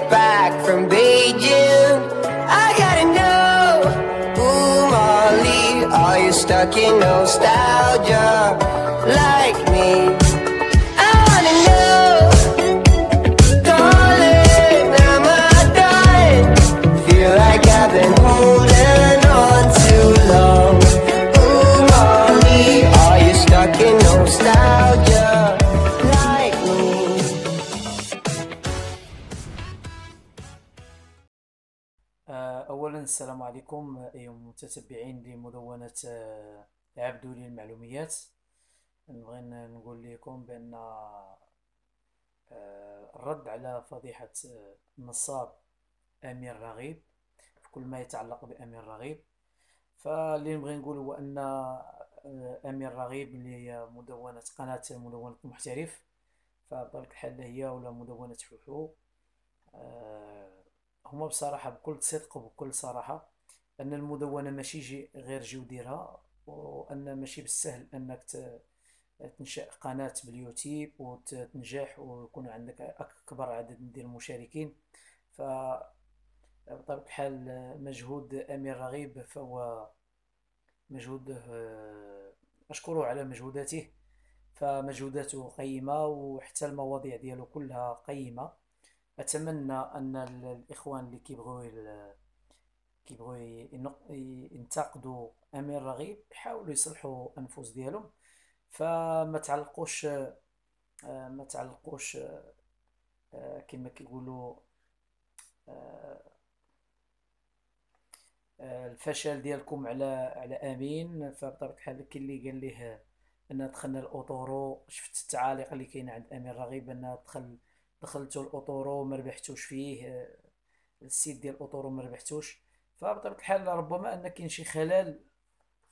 back from Beijing. I gotta know, ooh Molly, are you stuck in nostalgia like me? I wanna know, darling, am I done? Feel like I've been holding on too long. Ooh Molly, are you stuck in nostalgia like me? أولا السلام عليكم أيها المتتبعين لمدونة عبدو للمعلوميات. نبغي نقول لكم بأن الرد على فضيحة النصاب أمير رغيب في كل ما يتعلق بأمير رغيب، فاللي نبغي نقول هو أن أمير رغيب اللي هي قناة مدونة المحترف، فبطبيعة الحال هي ولا مدونة حوحو، هما بصراحة بكل صدق وبكل صراحة أن المدونة ماشي غير جي وديرها، وأن ماشي بالسهل أنك تنشأ قناة باليوتيوب وتنجح ويكون عندك أكبر عدد ديال المشاركين. فبطبيعة الحال مجهود أمير رغيب فهو مجهوده، أشكره على مجهوداته، فمجهوداته قيمة وحتى المواضيع ديالو كلها قيمة. أتمنى أن الإخوان اللي كيبغوا ينتقدوا أمير رغيب يحاولوا يصلحوا أنفس ديالهم، فما تعلقوش ما تعلقوش كما كيقولوا الفشل ديالكم على امين. فبطبيعه الحال كاين اللي قال ليه ان دخلنا الاوتورو، شفت التعاليق اللي كاينه عند امير رغيب ان دخلتوا الاوتورو ما ربحتوش فيه، السيت ديال الاوتورو ما ربحتوش. فبطبيعه الحال ربما ان كاين شي خلل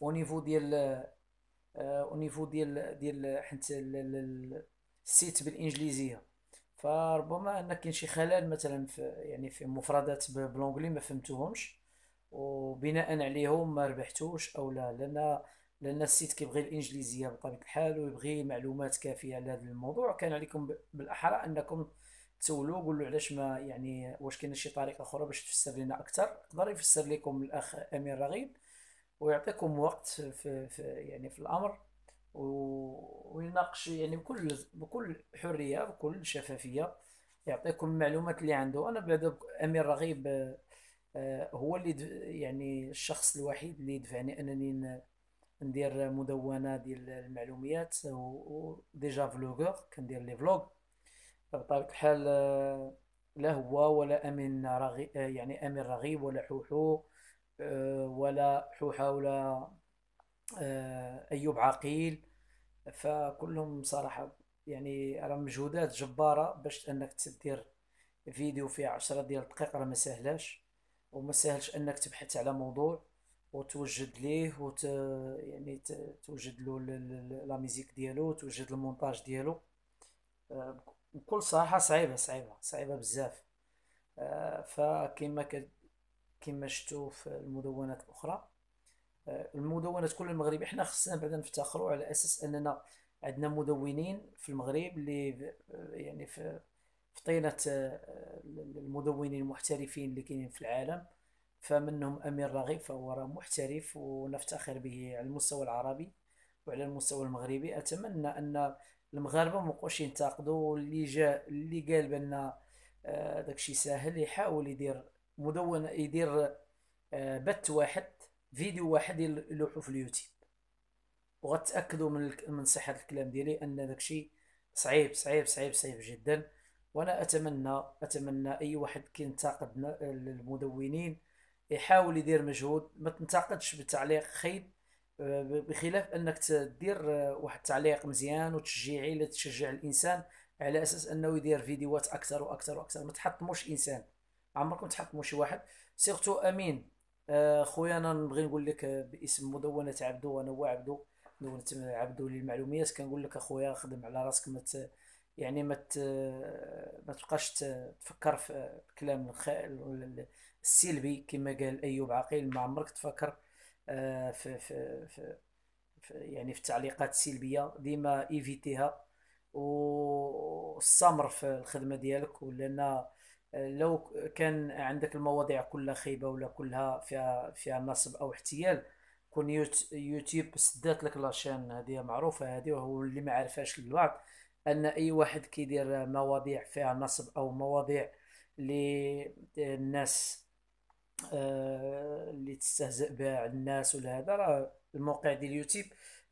او نيفو ديال حيت السيت بالانجليزيه، فربما ان كاين شي خلل مثلا في مفردات بالونجلي ما فهمتوهمش، وبناء عليهم ما ربحتوش او لا، لان السيت كيبغي الانجليزيه بطبيعه الحال ويبغي معلومات كافيه على هذا الموضوع. كان عليكم بالاحرى انكم تسولوا قولوا علاش ما واش كاينه شي طريقه اخرى باش تفسر لنا اكثر. يقدر يفسر لكم الاخ امير رغيب ويعطيكم وقت في الامر، ويناقش بكل حريه بكل شفافيه، يعطيكم المعلومات اللي عنده. انا بعد امير رغيب هو اللي الشخص الوحيد اللي دفعني انني ندير مدونه ديال المعلومات، وديجا فلوغور كندير لي فلوغ. بطبيعه الحال لا هو ولا امين رغيب امير رغيب ولا حوحو ولا حوحه ولا ايوب عقيل، فكلهم صراحه راه مجهودات جباره باش انك تدير فيديو فيه 10 ديال الدقائق، راه ما سهلاش، وما سهلش انك تبحث على موضوع وتوجد ليه توجد له لا ميزيك ديالو، توجد المونتاج ديالو، بكل صراحة صعيبة بزاف. فكما كما شفتوا في المدونات الأخرى، المدونات كل المغرب احنا خصنا بعدا نفتخروا على أساس أننا عندنا مدونين في المغرب اللي في طينة المدونين المحترفين اللي كاينين في العالم، فمنهم أمير رغيب فهو راه محترف ونفتخر به على المستوى العربي وعلى المستوى المغربي. أتمنى أن المغاربة مبقوش ينتقدوا اللي قال بأن داكشي ساهل، يحاول يدير مدونة، يدير بث واحد، فيديو واحد يلوحو في اليوتيوب، وغتأكدوا من صحة الكلام ديالي أن داكشي صعيب جدا. وانا اتمنى اي واحد كينتقد المدونين يحاول يدير مجهود، ما تنتقدش بتعليق خايب، بخلاف انك تدير واحد التعليق مزيان وتشجيعي تشجع الانسان على اساس انه يدير فيديوهات اكثر واكثر واكثر. ما تحطموش انسان، عمركم تحطموا شي واحد، سيرتو امين. خويا انا نبغي نقول لك باسم مدونة عبدو، انا هو عبدو، مدونة عبدو للمعلومات، كنقول لك اخويا خدم على راسك، ما ما تبقاش تفكر في الكلام السلبي كما قال ايوب عقيل. ما عمرك تفكر في التعليقات السلبيه، ديما ايفيتيها والصمر في الخدمه ديالك، ولان لو كان عندك المواضيع كلها خيبة ولا كلها فيها نصب أو احتيال، كون يوتيوب سدات لك لاشين. هذه معروفة، هذه وهو اللي ما عرفهاش البعض، أن أي واحد كيدير مواضيع فيها نصب أو مواضيع للناس اللي تستهزئ بها الناس ولا هذا، راه الموقع ديال اليوتيوب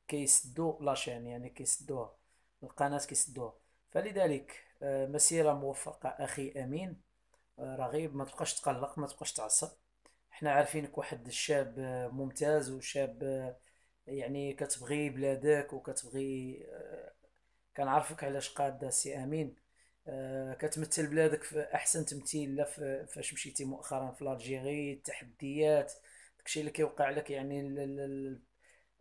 كيسدو لاشين، يعني كيسدوها القناة كيسدوها. فلذلك مسيرة موفقة أخي أمين. رغيب، ما تبقاش تقلق، ما تبقاش تعصب. احنا عارفينك واحد الشاب ممتاز، وشاب يعني كتبغي بلادك وكتبغي كنعرفك علاش قاد سي امين. كتمثل بلادك في احسن تمثيل. لا فاش مشيتي مؤخرا في الجيري، التحديات، داكشي اللي كيوقع لك، يعني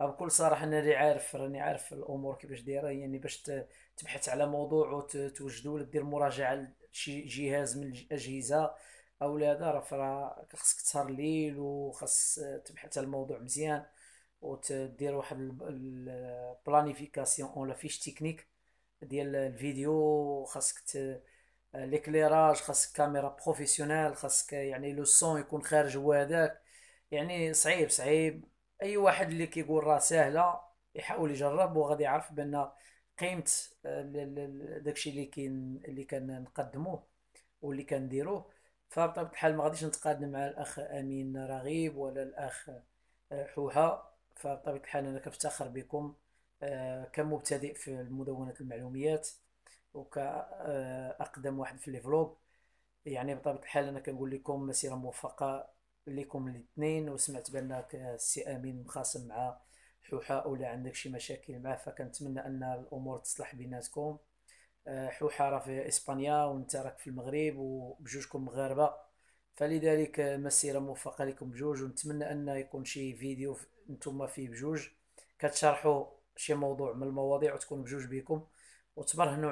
بكل صراحة أنا راني عارف الأمور كيفاش دايرة. يعني باش تبحث على موضوع وتوجدو ولا دير مراجعة لشي جهاز من الأجهزة أو لا هذا، راه خاصك تسهر الليل، وخاص تبحث على الموضوع مزيان، وتدير واحد البلانيفيكاسيون ولا فيش تكنيك ديال الفيديو. خاصك ليكليراج، خاصك كاميرا بروفيسيونيل، خاصك يعني لو سون يكون خارج هو هذاك. يعني صعيب صعيب. اي واحد اللي كيقول راه ساهله يحاول يجرب، وغادي يعرف بان قيمه داكشي اللي كان نقدموه واللي كنديروه. فبطبيعة الحال ما غاديش نتقادم مع الاخ امين رغيب ولا الاخ حوحة. فبطبيعة الحال انا كنفتخر بكم كمبتدئ في المدونة المعلوميات وكأقدم واحد في لي فلوق. يعني بطبيعة الحال أنا كنقول لكم مسيرة موفقة لكم الاثنين. وسمعت بأنك السي أمين مخاصم مع حوحة ولا عندك شي مشاكل معه، فكنتمنى أن الأمور تصلح بيناتكم. حوحة راه في إسبانيا وأنت راك في المغرب وبجوجكم مغاربة، فلذلك مسيرة موفقة لكم بجوج. ونتمنى أن يكون شي فيديو نتوما فيه بجوج كتشرحوا شي موضوع من المواضيع وتكونوا بجوج بيكم، وتبرهنوا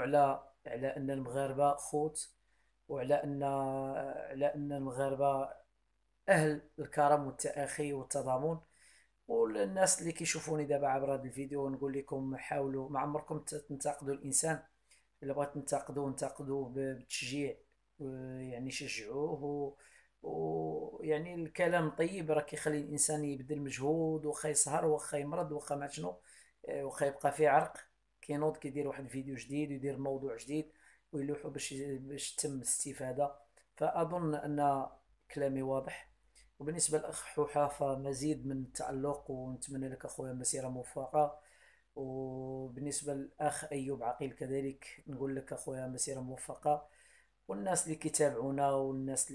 على أن المغاربة خوت، وعلى أن المغاربة أهل الكرم والتآخي والتضامن. والناس اللي كيشوفوني دابا عبر هذا الفيديو نقول لكم حاولوا ما عمركم تنتقدوا الإنسان. إلا بغيت ننتقدوا ننتقدوا بالتشجيع، يعني شجعوه ويعني الكلام طيب راه كيخلي الانسان يبذل مجهود، واخا يسهر واخا يمرض واخا ما شنو، واخا يبقى فيه عرق، كينوض كيدير واحد الفيديو جديد ويدير موضوع جديد ويلوحو باش تتم الاستفادة. فأظن أن كلامي واضح. وبالنسبة للأخ حوحة فمزيد من التألق، ونتمنى لك أخويا مسيرة موفقة. وبالنسبة للأخ أيوب عقيل كذلك نقول لك أخويا مسيرة موفقة. والناس اللي كيتابعونا والناس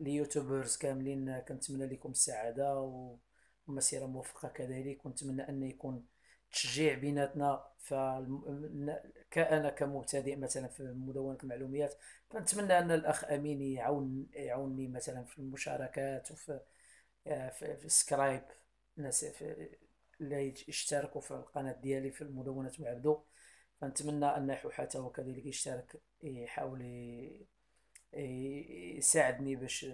اليوتيوبرز كاملين كنتمنى لكم السعادة ومسيرة موفقة كذلك. ونتمنى أن يكون تشجيع بيناتنا. كأنا كمبتدئ مثلا في مدونة المعلومات، فنتمنى أن الأخ أمين يعاونني مثلا في المشاركات وفي في سكرايب. الناس اللي يشتركوا في القناة ديالي في المدونة مع عبدو، فنتمنى أن حتى هو كذلك يشترك، يحاول يساعدني باش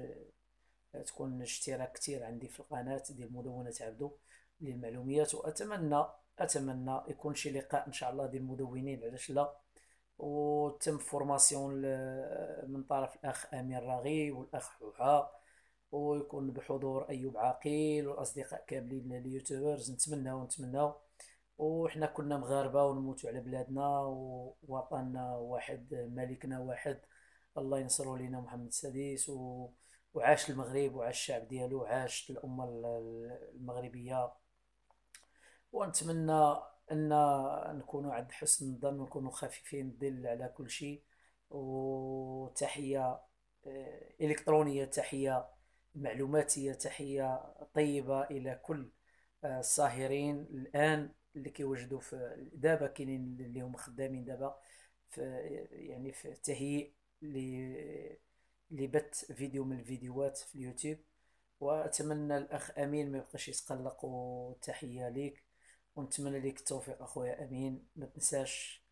تكون اشتراك كتير عندي في القناة ديال مدونة عبدو للمعلومات. أتمنى يكون شي لقاء إن شاء الله ديال المدونين، علاش لا، وتم فورماسيون من طرف الأخ أمين راغي والأخ حوحة، ويكون بحضور أيوب عقيل والأصدقاء كاملين اليوتيوبرز. نتمناو وإحنا كنا مغاربة ونموتوا على بلادنا ووطننا واحد، ملكنا واحد. الله ينصروا لنا محمد السادس وعاش المغرب وعاش الشعب ديالو وعاش الأمة المغربية. ونتمنى أن نكونوا عند حسن الظن ونكونوا خفيفين الظل على كل شيء. وتحية إلكترونية، تحية معلوماتية، تحية طيبة إلى كل الساهرين الآن اللي كيوجدوا في دابا، كاينين اللي هم خدامين دابا في يعني في تهيئ لبث فيديو من الفيديوهات في اليوتيوب. وأتمنى الأخ أمين ما يبقاش يتقلق، وتحية ليك. ونتمنى لك التوفيق أخويا أمين. ما تنساش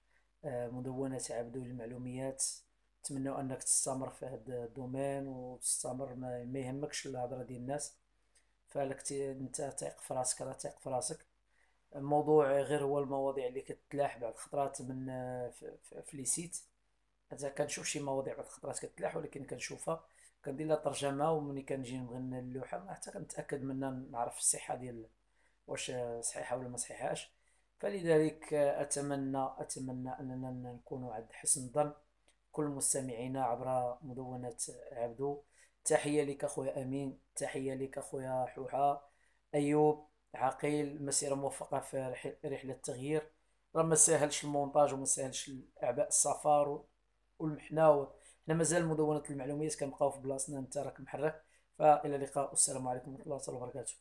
مدونة عبدو للمعلومات. نتمنى أنك تستمر في هذا الدومين وتستمر، ما يهمكش الهضرة ديال الناس. فلك انت تثق في راسك، راه تثق في راسك. الموضوع غير هو المواضيع اللي كتلاح بعض الخطرات من في لي سيت. حتى كنشوف شي مواضيع بعض الخطرات كتلاح، ولكن كنشوفها كندير لها ترجمة، وملي كنجي نبغي اللوحة حتى كنتأكد منها، نعرف الصحة ديال واش صحيحة ولا ما صحيحاش. فلذلك أتمنى أننا نكون عند حسن الظن كل مستمعينا عبر مدونة عبدو. تحية لك أخويا أمين، تحية لك أخويا حوحة. أيوب عقيل، مسيرة موفقة في رحلة التغيير. راه ما ساهلش المونتاج وما ساهلش أعباء السفر والمحنة. حنا مازال مدونة المعلومات كنبقاو في بلاصتنا، انت راك محرك. فإلى اللقاء، والسلام عليكم ورحمة الله وبركاته.